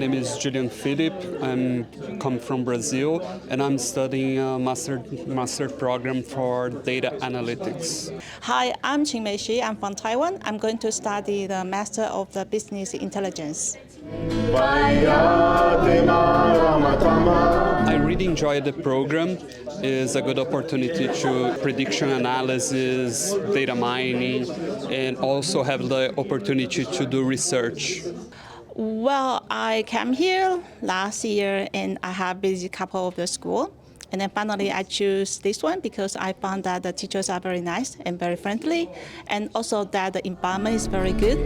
name is Julian I'm come from Brazil, and I'm studying a master program for data analytics. Hi, I'm Ching Mei Hsu. I'm from Taiwan. I'm going to study the Master of the Business Intelligence. I really enjoy the program. It's a good opportunity to prediction analysis, data mining, and also have the opportunity to do research. Well, I came here last year and I have visited a couple of the school. And then finally I choose this one because I found that the teachers are very nice and very friendly, and also that the environment is very good.